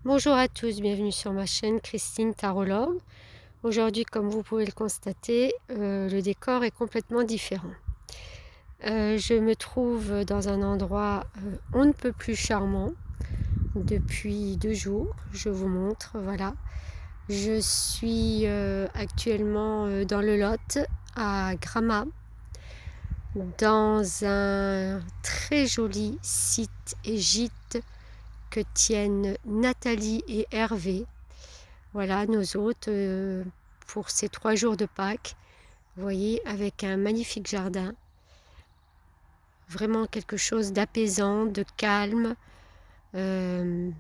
Bonjour à tous, bienvenue sur ma chaîne Christine Tarologue. Aujourd'hui, comme vous pouvez le constater, le décor est complètement différent. Je me trouve dans un endroit on ne peut plus charmant depuis 2 jours. Je vous montre, voilà. Je suis actuellement dans le Lot, à Gramat, dans un très joli site et gîte que tiennent Nathalie et Hervé. Voilà, nos hôtes pour ces 3 jours de Pâques. Vous voyez, avec un magnifique jardin. Vraiment quelque chose d'apaisant, de calme. Euh,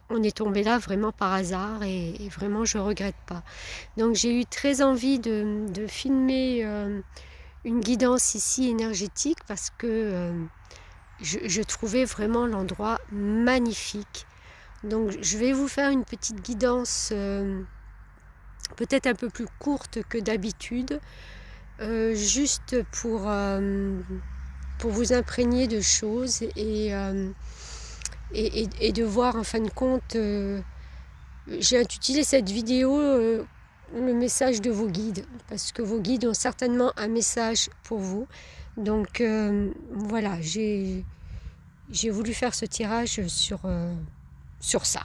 on est tombé là vraiment par hasard et vraiment je ne regrette pas. Donc j'ai eu très envie de filmer une guidance ici énergétique parce que je trouvais vraiment l'endroit magnifique. Donc je vais vous faire une petite guidance peut-être un peu plus courte que d'habitude, juste pour vous imprégner de choses et de voir en fin de compte. J'ai intitulé cette vidéo le message de vos guides, parce que vos guides ont certainement un message pour vous. Donc voilà, j'ai voulu faire ce tirage sur ça.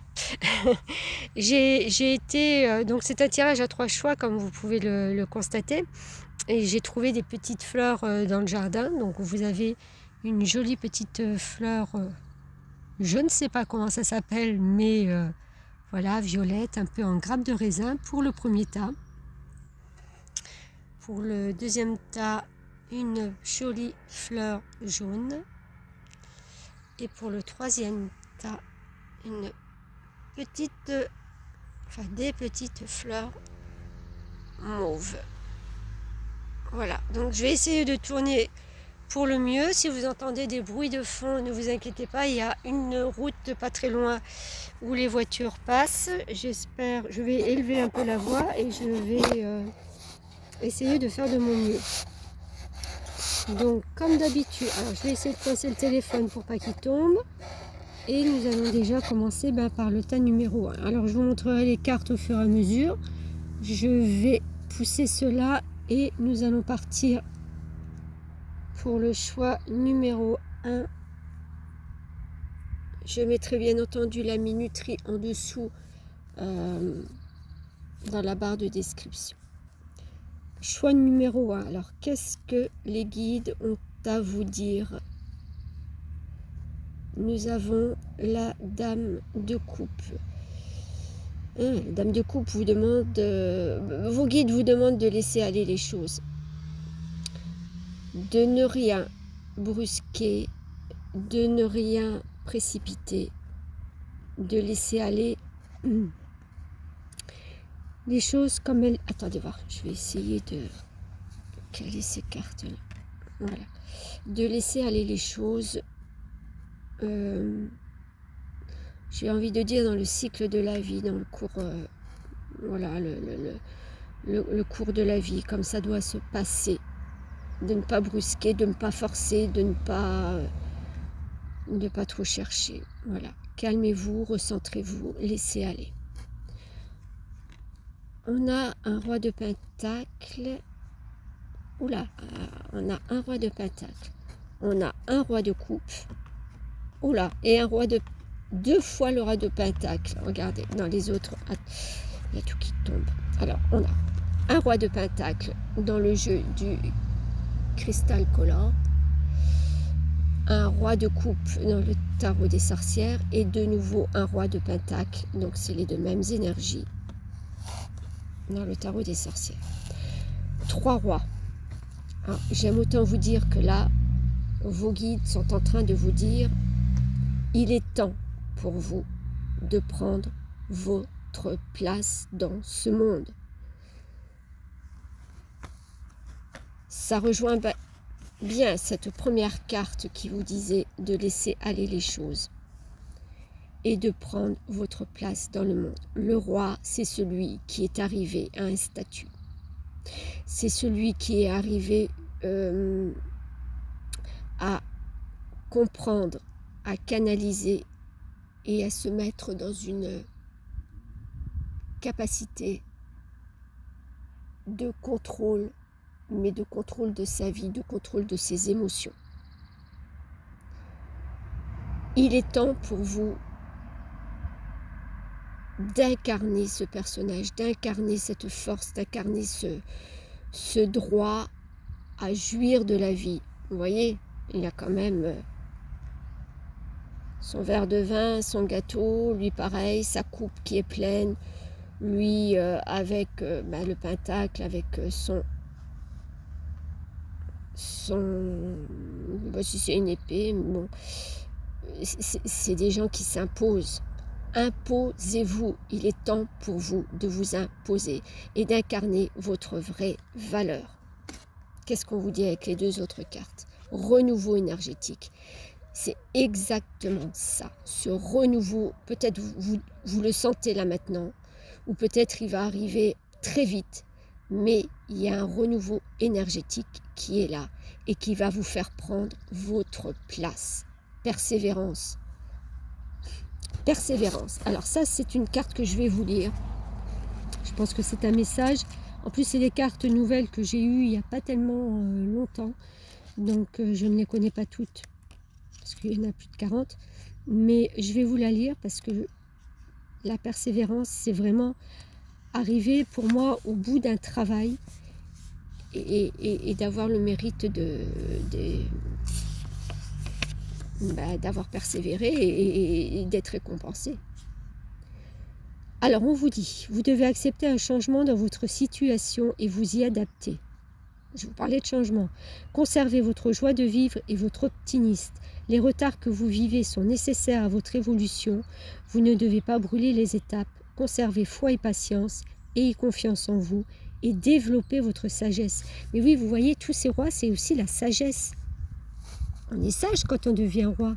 J'ai été, donc c'est un tirage à 3 choix, comme vous pouvez le constater. Et j'ai trouvé des petites fleurs dans le jardin. Donc vous avez une jolie petite fleur, je ne sais pas comment ça s'appelle, mais voilà, violette, un peu en grappe de raisin pour le premier tas. Pour le deuxième tas, une jolie fleur jaune. Et pour le troisième tas, une petite, des petites fleurs mauves. Voilà, donc je vais essayer de tourner pour le mieux. Si vous entendez des bruits de fond, ne vous inquiétez pas, il y a une route pas très loin où les voitures passent. J'espère, je vais élever un peu la voix et je vais essayer de faire de mon mieux. Donc comme d'habitude, alors je vais essayer de coincer le téléphone pour pas qu'il tombe. Et nous allons déjà commencer par le tas numéro 1. Alors je vous montrerai les cartes au fur et à mesure. Je vais pousser cela et nous allons partir pour le choix numéro 1. Je mettrai bien entendu la minuterie en dessous dans la barre de description. Choix numéro 1. Alors qu'est-ce que les guides ont à vous dire? Nous avons la dame de coupe. La dame de coupe vous demande, vos guides vous demandent de laisser aller les choses, de ne rien brusquer, de ne rien précipiter, de laisser aller les choses comme elles. Attendez voir, je vais essayer de caler ces cartes-là. Voilà, de laisser aller les choses. J'ai envie de dire dans le cycle de la vie, dans le cours, voilà, le cours de la vie, comme ça doit se passer. De ne pas brusquer, de ne pas forcer, de ne pas trop chercher. Voilà, calmez-vous, recentrez-vous, laissez aller. On a un roi de pentacle. Oula, on a un roi de pentacle. On a un roi de coupe. Oula, et un roi de... 2 fois le roi de pentacle. Regardez, dans les autres, il y a tout qui tombe. Alors, on a un roi de pentacle dans le jeu du cristal color, un roi de coupe dans le tarot des sorcières et de nouveau un roi de pentacle, donc c'est les deux mêmes énergies dans le tarot des sorcières. 3 rois. Alors, j'aime autant vous dire que là, vos guides sont en train de vous dire, il est temps pour vous de prendre votre place dans ce monde. Ça rejoint bien cette première carte qui vous disait de laisser aller les choses et de prendre votre place dans le monde. Le roi, c'est celui qui est arrivé à un statut. C'est celui qui est arrivé à comprendre, à canaliser et à se mettre dans une capacité de contrôle, mais de contrôle de sa vie, de contrôle de ses émotions. Il est temps pour vous d'incarner ce personnage, d'incarner cette force, d'incarner ce droit à jouir de la vie. Vous voyez, il a quand même son verre de vin, son gâteau, lui pareil, sa coupe qui est pleine, lui avec le pentacle, avec son si c'est une épée, bon, c'est des gens qui s'imposent. Imposez-vous, il est temps pour vous de vous imposer et d'incarner votre vraie valeur. Qu'est-ce qu'on vous dit avec les deux autres cartes? Renouveau énergétique. C'est exactement ça, ce renouveau. Peut-être vous le sentez là maintenant, ou peut-être il va arriver très vite, mais il y a un renouveau énergétique qui est là et qui va vous faire prendre votre place. Persévérance. Persévérance. Alors ça, c'est une carte que je vais vous lire. Je pense que c'est un message. En plus, c'est des cartes nouvelles que j'ai eues il n'y a pas tellement longtemps. Donc, je ne les connais pas toutes. Parce qu'il y en a plus de 40. Mais je vais vous la lire parce que la persévérance, c'est vraiment arriver pour moi au bout d'un travail et d'avoir le mérite d'avoir persévéré et d'être récompensé. Alors on vous dit, vous devez accepter un changement dans votre situation et vous y adapter. Je vous parlais de changement. Conservez votre joie de vivre et votre optimisme. Les retards que vous vivez sont nécessaires à votre évolution. Vous ne devez pas brûler les étapes. Conservez foi et patience, ayez confiance en vous et développez votre sagesse. Mais oui, vous voyez, tous ces rois, c'est aussi la sagesse. On est sage quand on devient roi.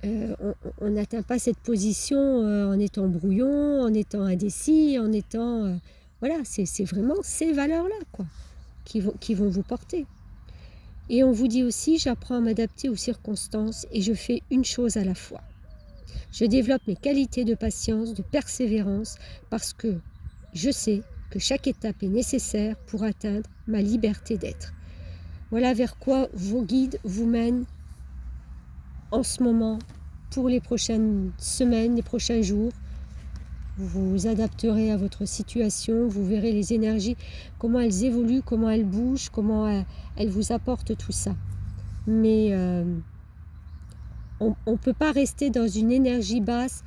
On n'atteint pas cette position en étant brouillon, en étant indécis, en étant... voilà, c'est vraiment ces valeurs-là quoi, qui vont vous porter. Et on vous dit aussi, j'apprends à m'adapter aux circonstances et je fais une chose à la fois. Je développe mes qualités de patience, de persévérance, parce que je sais que chaque étape est nécessaire pour atteindre ma liberté d'être. Voilà vers quoi vos guides vous mènent en ce moment, pour les prochaines semaines, les prochains jours. Vous vous adapterez à votre situation, vous verrez les énergies, comment elles évoluent, comment elles bougent, comment elles vous apportent tout ça. Mais on ne peut pas rester dans une énergie basse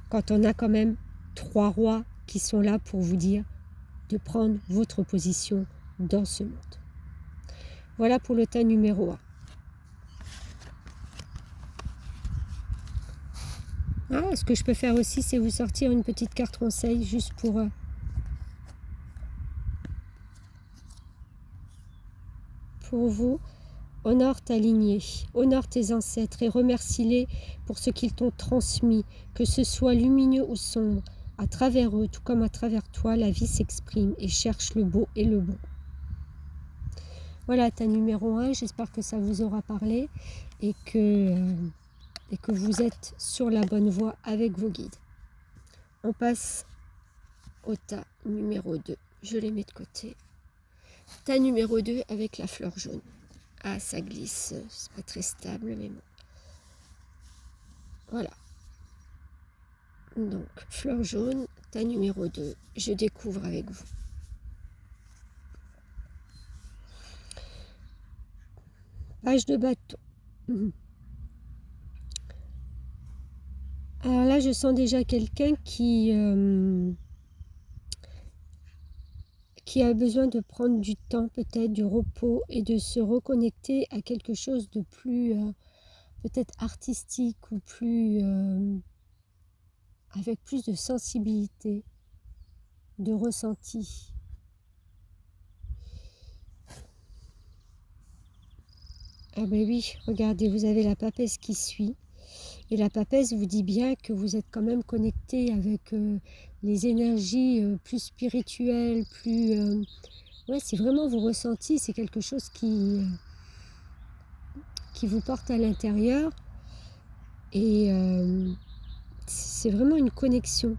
quand on a quand même 3 rois qui sont là pour vous dire de prendre votre position dans ce monde. Voilà pour le tas numéro 1. Ah, ce que je peux faire aussi, c'est vous sortir une petite carte conseil juste pour vous. Honore ta lignée, honore tes ancêtres et remercie-les pour ce qu'ils t'ont transmis, que ce soit lumineux ou sombre. À travers eux, tout comme à travers toi, la vie s'exprime et cherche le beau et le bon. Voilà ta numéro 1, j'espère que ça vous aura parlé et que vous êtes sur la bonne voie avec vos guides. On passe au tas numéro 2. Je les mets de côté. Tas numéro 2 avec la fleur jaune. Ah, ça glisse, c'est pas très stable, mais bon. Voilà. Donc, fleur jaune, tas numéro 2. Je découvre avec vous. Page de bâton. Alors là, je sens déjà quelqu'un qui a besoin de prendre du temps, peut-être du repos, et de se reconnecter à quelque chose de plus peut-être artistique ou plus avec plus de sensibilité, de ressenti. Ah ben oui, regardez, vous avez la papesse qui suit. Et la papesse vous dit bien que vous êtes quand même connecté avec les énergies plus spirituelles, plus... ouais, c'est vraiment vos ressentis, c'est quelque chose qui vous porte à l'intérieur. Et c'est vraiment une connexion,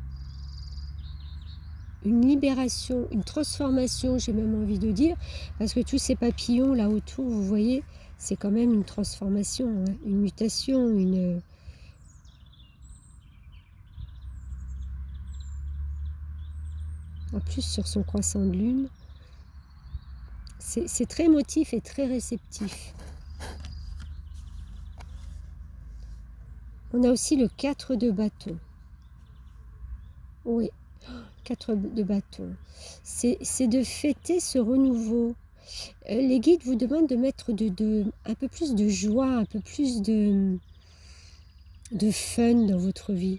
une libération, une transformation, j'ai même envie de dire, parce que tous ces papillons là autour, vous voyez, c'est quand même une transformation, hein, une mutation, une... En plus, sur son croissant de lune, c'est très émotif et très réceptif. On a aussi le 4 de bâton. Oui, 4 de bâton. C'est de fêter ce renouveau. Les guides vous demandent de mettre un peu plus de joie, un peu plus de fun dans votre vie.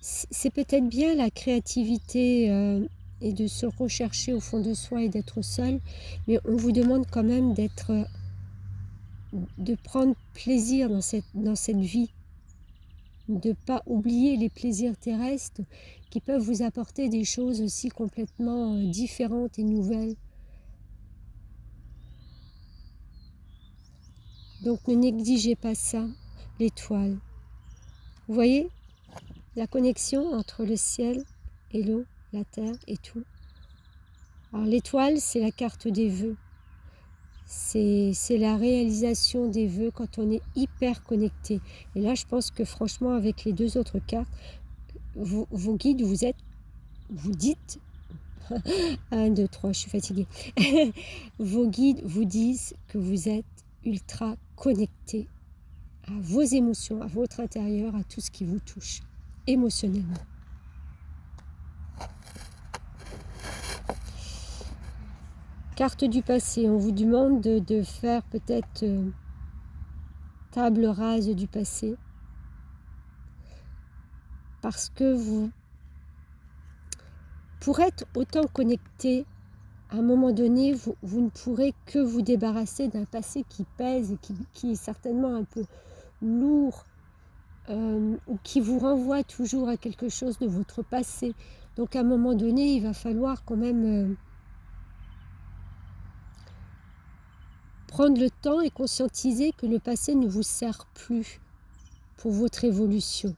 C'est peut-être bien la créativité et de se rechercher au fond de soi et d'être seul, mais on vous demande quand même de prendre plaisir dans cette vie, de ne pas oublier les plaisirs terrestres qui peuvent vous apporter des choses aussi complètement différentes et nouvelles. Donc ne négligez pas ça, l'étoile. Vous voyez la connexion entre le ciel et l'eau, la terre et tout. Alors l'étoile, c'est la carte des vœux. C'est la réalisation des vœux quand on est hyper connecté. Et là, je pense que franchement, avec les 2 autres cartes, vos guides, vous dites, 1, 2, 3, je suis fatiguée. Vos guides vous disent que vous êtes ultra connecté à vos émotions, à votre intérieur, à tout ce qui vous touche émotionnellement. Carte du passé, on vous demande de faire peut-être table rase du passé. Parce que pour être autant connecté, à un moment donné, vous ne pourrez que vous débarrasser d'un passé qui pèse et qui est certainement un peu lourd, ou qui vous renvoie toujours à quelque chose de votre passé. Donc à un moment donné, il va falloir quand même prendre le temps et conscientiser que le passé ne vous sert plus pour votre évolution.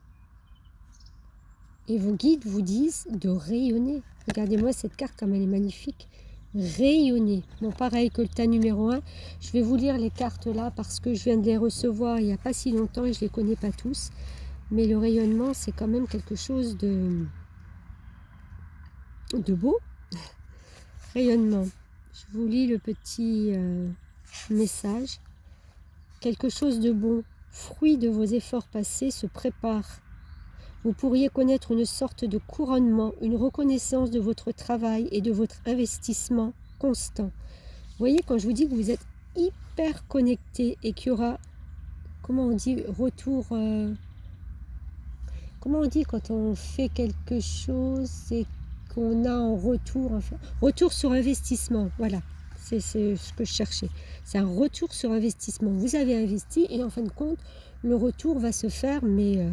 Et vos guides vous disent de rayonner. Regardez-moi cette carte comme elle est magnifique. Rayonner. Bon, pareil que le tas numéro 1. Je vais vous lire les cartes là parce que je viens de les recevoir il n'y a pas si longtemps et je ne les connais pas tous. Mais le rayonnement, c'est quand même quelque chose de beau. Rayonnement. Je vous lis le petit message. Quelque chose de bon, fruit de vos efforts passés, se prépare. Vous pourriez connaître une sorte de couronnement, une reconnaissance de votre travail et de votre investissement constant. Vous voyez, quand je vous dis que vous êtes hyper connecté et qu'il y aura, comment on dit, retour... comment on dit quand on fait quelque chose et qu'on a en retour... Enfin, retour sur investissement, voilà. C'est ce que je cherchais. C'est un retour sur investissement. Vous avez investi et en fin de compte, le retour va se faire, mais...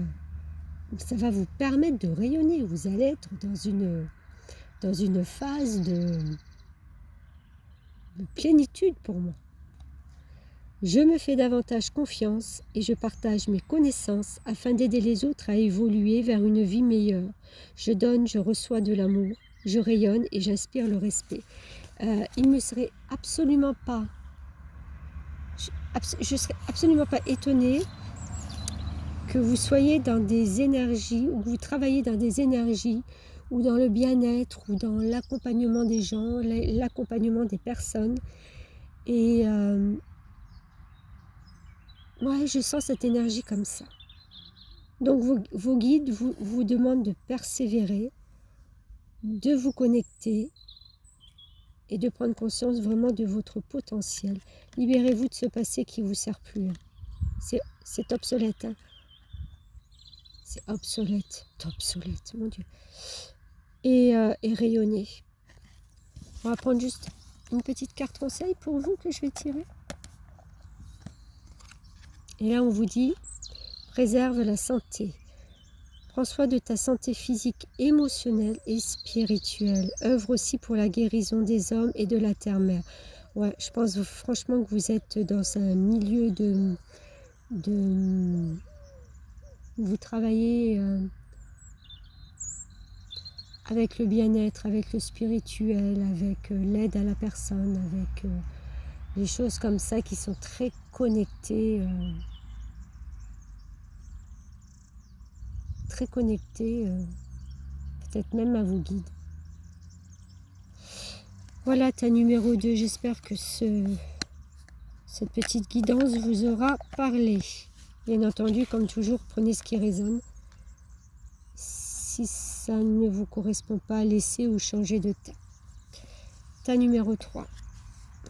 ça va vous permettre de rayonner. Vous allez être dans une phase de plénitude pour moi. Je me fais davantage confiance et je partage mes connaissances afin d'aider les autres à évoluer vers une vie meilleure. Je donne, je reçois de l'amour, je rayonne et j'inspire le respect. Il me serait absolument pas... je serais absolument pas étonnée que vous soyez dans des énergies, ou que vous travaillez dans des énergies, ou dans le bien-être, ou dans l'accompagnement des gens, l'accompagnement des personnes. Et ouais, je sens cette énergie comme ça. Donc vos guides vous demandent de persévérer, de vous connecter, et de prendre conscience vraiment de votre potentiel. Libérez-vous de ce passé qui ne vous sert plus. C'est obsolète, hein. C'est obsolète, mon Dieu. Et rayonner. On va prendre juste une petite carte conseil pour vous que je vais tirer. Et là, on vous dit, préserve la santé. Prends soin de ta santé physique, émotionnelle et spirituelle. Œuvre aussi pour la guérison des hommes et de la terre-mère. Ouais, je pense franchement que vous êtes dans un milieu de vous travaillez avec le bien-être, avec le spirituel, avec l'aide à la personne, avec des choses comme ça qui sont très connectées, peut-être même à vos guides. Voilà ta numéro 2, j'espère que cette petite guidance vous aura parlé. Bien entendu, comme toujours, prenez ce qui résonne. Si ça ne vous correspond pas, laissez ou changez de tas. Ta numéro 3,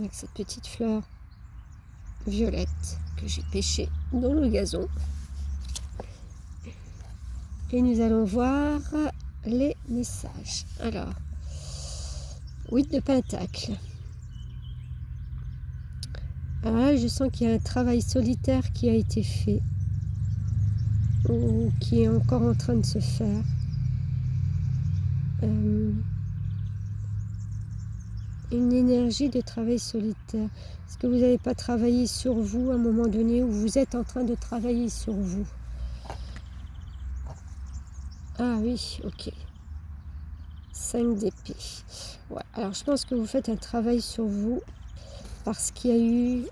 avec cette petite fleur violette que j'ai pêchée dans le gazon. Et nous allons voir les messages. Alors, 8 de Pentacle. Alors là, je sens qu'il y a un travail solitaire qui a été fait, ou qui est encore en train de se faire. Une énergie de travail solitaire. Est-ce que vous n'avez pas travaillé sur vous à un moment donné, ou vous êtes en train de travailler sur vous? Ah oui, ok. 5 d'épée. Ouais, alors je pense que vous faites un travail sur vous, parce qu'il y a eu...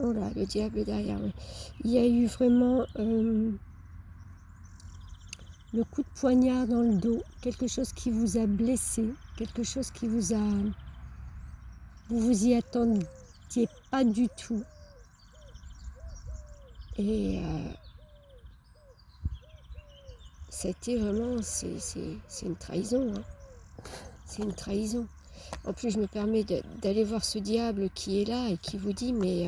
Oh là, le diable est derrière. Oui. Il y a eu vraiment le coup de poignard dans le dos, quelque chose qui vous a blessé, quelque chose qui vous a... Vous vous y attendiez pas du tout. Et ça a été vraiment... C'est une trahison. Hein. C'est une trahison. En plus, je me permets d'aller voir ce diable qui est là et qui vous dit, mais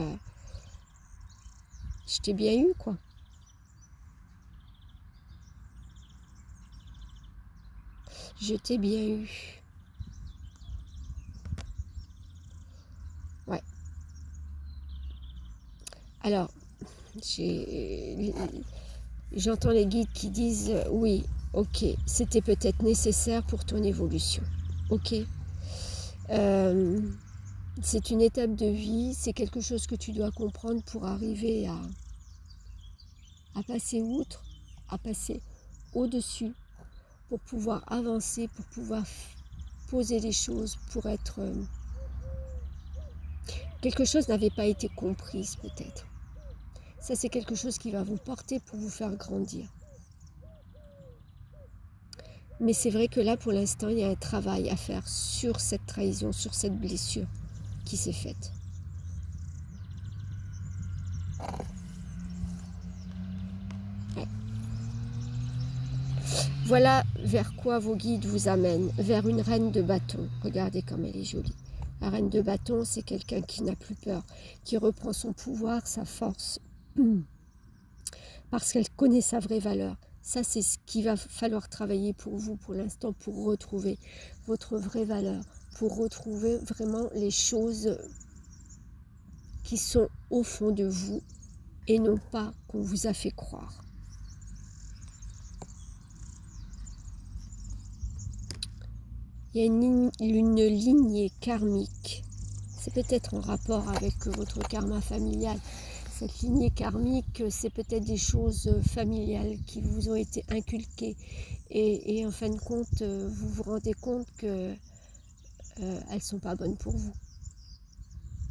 je t'ai bien eu, quoi. Je t'ai bien eu. Ouais. Alors, j'entends les guides qui disent, oui, ok, c'était peut-être nécessaire pour ton évolution. Ok. C'est une étape de vie, c'est quelque chose que tu dois comprendre pour arriver à passer outre, à passer au-dessus, pour pouvoir avancer, pour pouvoir poser les choses, pour être... quelque chose n'avait pas été comprise peut-être. Ça, c'est quelque chose qui va vous porter pour vous faire grandir. Mais c'est vrai que là, pour l'instant, il y a un travail à faire sur cette trahison, sur cette blessure qui s'est faite. Ouais. Voilà vers quoi vos guides vous amènent, vers une reine de bâton. Regardez comme elle est jolie. La reine de bâton, c'est quelqu'un qui n'a plus peur, qui reprend son pouvoir, sa force, parce qu'elle connaît sa vraie valeur. Ça, c'est ce qu'il va falloir travailler pour vous, pour l'instant, pour retrouver votre vraie valeur, pour retrouver vraiment les choses qui sont au fond de vous et non pas qu'on vous a fait croire. Il y a une lignée karmique. C'est peut-être en rapport avec votre karma familial. Cette lignée karmique, c'est peut-être des choses familiales qui vous ont été inculquées. Et en fin de compte, vous vous rendez compte que elles ne sont pas bonnes pour vous.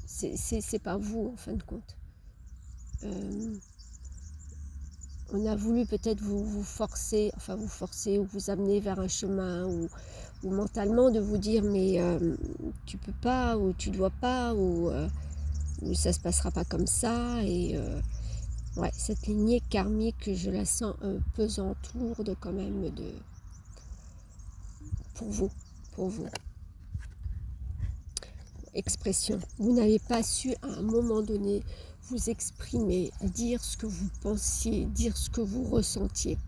C'est pas vous, en fin de compte. On a voulu peut-être vous forcer ou vous amener vers un chemin ou mentalement de vous dire mais tu peux pas ou tu dois pas ou ça se passera pas comme ça. Et ouais, cette lignée karmique, je la sens pesante, lourde quand même pour vous. Expression. Vous n'avez pas su à un moment donné vous exprimer, dire ce que vous pensiez, dire ce que vous ressentiez.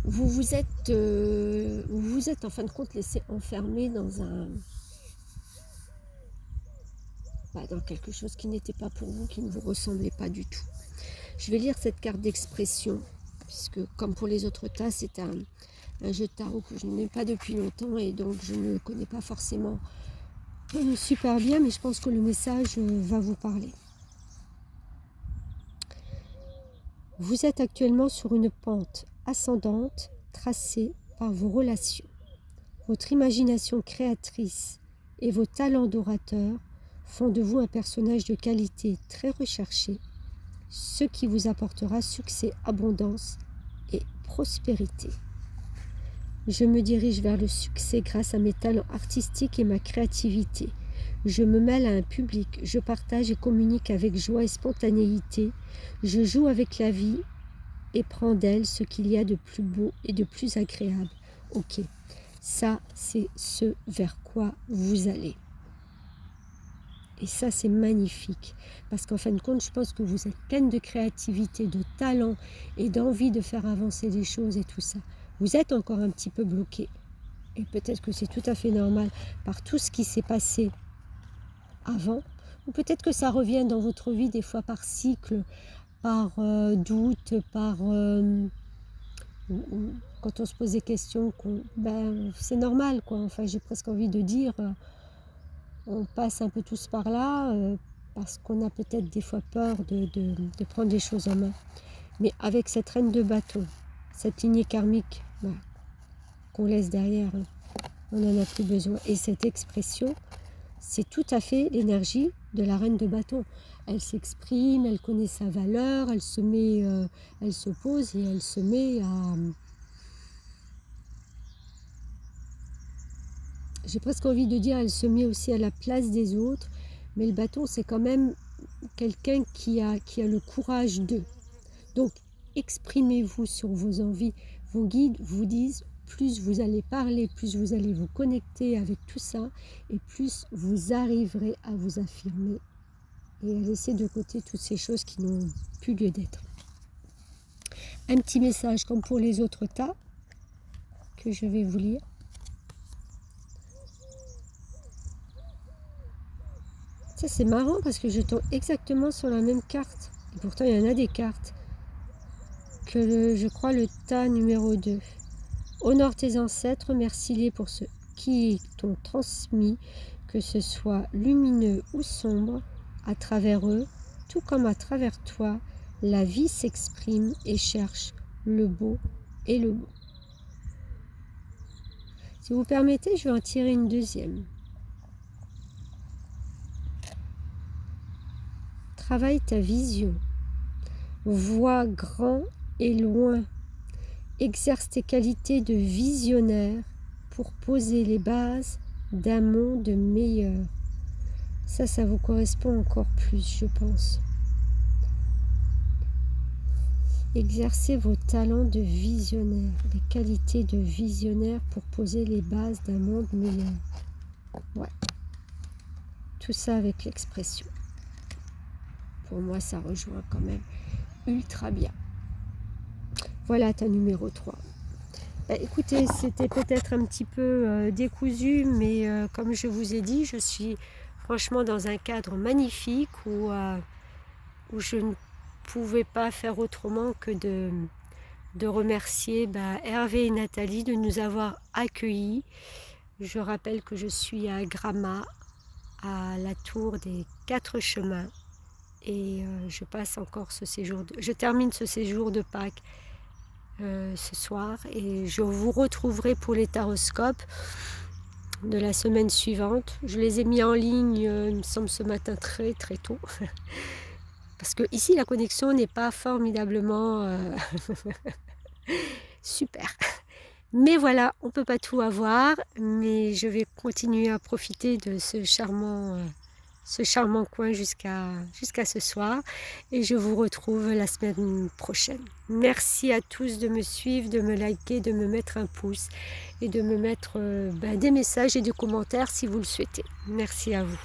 Vous vous êtes en fin de compte laissé enfermer dans dans quelque chose qui n'était pas pour vous, qui ne vous ressemblait pas du tout. Je vais lire cette carte d'expression, puisque comme pour les autres tas, c'est un jeu de tarot que je n'ai pas depuis longtemps et donc je ne le connais pas forcément super bien, mais je pense que le message va vous parler. Vous êtes actuellement sur une pente ascendante tracée par vos relations. Votre imagination créatrice et vos talents d'orateur font de vous un personnage de qualité très recherché, ce qui vous apportera succès, abondance et prospérité. Je me dirige vers le succès grâce à mes talents artistiques et ma créativité. Je me mêle à un public, je partage et communique avec joie et spontanéité. Je joue avec la vie et prends d'elle ce qu'il y a de plus beau et de plus agréable. Ok, ça c'est ce vers quoi vous allez. Et ça c'est magnifique, parce qu'en fin de compte, je pense que vous êtes pleine de créativité, de talent et d'envie de faire avancer les choses et tout ça. Vous êtes encore un petit peu bloqué. Et peut-être que c'est tout à fait normal par tout ce qui s'est passé avant. Ou peut-être que ça revient dans votre vie des fois par cycle, par doute, par... quand on se pose des questions, c'est normal, quoi. Enfin, j'ai presque envie de dire, on passe un peu tous par là, parce qu'on a peut-être des fois peur de prendre les choses en main. Mais avec cette reine de bâton, cette lignée karmique qu'on laisse derrière, on n'en a plus besoin. Et cette expression, c'est tout à fait l'énergie de la reine de bâton. Elle s'exprime, elle connaît sa valeur, elle se met, elle se pose et elle se met à... J'ai presque envie de dire, elle se met aussi à la place des autres. Mais le bâton, c'est quand même quelqu'un qui a le courage d'eux. Donc, exprimez-vous sur vos envies. Vos guides vous disent, plus vous allez parler, plus vous allez vous connecter avec tout ça, et plus vous arriverez à vous affirmer et à laisser de côté toutes ces choses qui n'ont plus lieu d'être. Un petit message comme pour les autres tas que je vais vous lire. Ça c'est marrant parce que je tombe exactement sur la même carte. Et pourtant il y en a des cartes. Que je crois le tas numéro 2. Honore tes ancêtres, remercie-les pour ce qui t'ont transmis, que ce soit lumineux ou sombre, à travers eux, tout comme à travers toi, la vie s'exprime et cherche le beau et le beau. Si vous permettez, je vais en tirer une deuxième. Travaille ta vision. Vois grand et loin. Exerce tes qualités de visionnaire pour poser les bases d'un monde meilleur. Ça vous correspond encore plus, je pense. Exercez vos talents de visionnaire, les qualités de visionnaire pour poser les bases d'un monde meilleur. Ouais. Tout ça avec l'expression. Pour moi, ça rejoint quand même ultra bien. Voilà ta numéro 3. Écoutez, c'était peut-être un petit peu décousu, mais comme je vous ai dit, je suis franchement dans un cadre magnifique où je ne pouvais pas faire autrement que de remercier Hervé et Nathalie de nous avoir accueillis. Je rappelle que je suis à Gramma, à la tour des 4 chemins, et je passe encore ce séjour, je termine ce séjour de Pâques ce soir, et je vous retrouverai pour les taroscopes de la semaine suivante. Je les ai mis en ligne, il me semble, ce matin très tôt, parce que ici la connexion n'est pas formidablement super. Mais voilà, on ne peut pas tout avoir, mais je vais continuer à profiter de ce charmant coin jusqu'à ce soir, et je vous retrouve la semaine prochaine. Merci à tous de me suivre, de me liker, de me mettre un pouce et de me mettre des messages et des commentaires si vous le souhaitez. Merci à vous.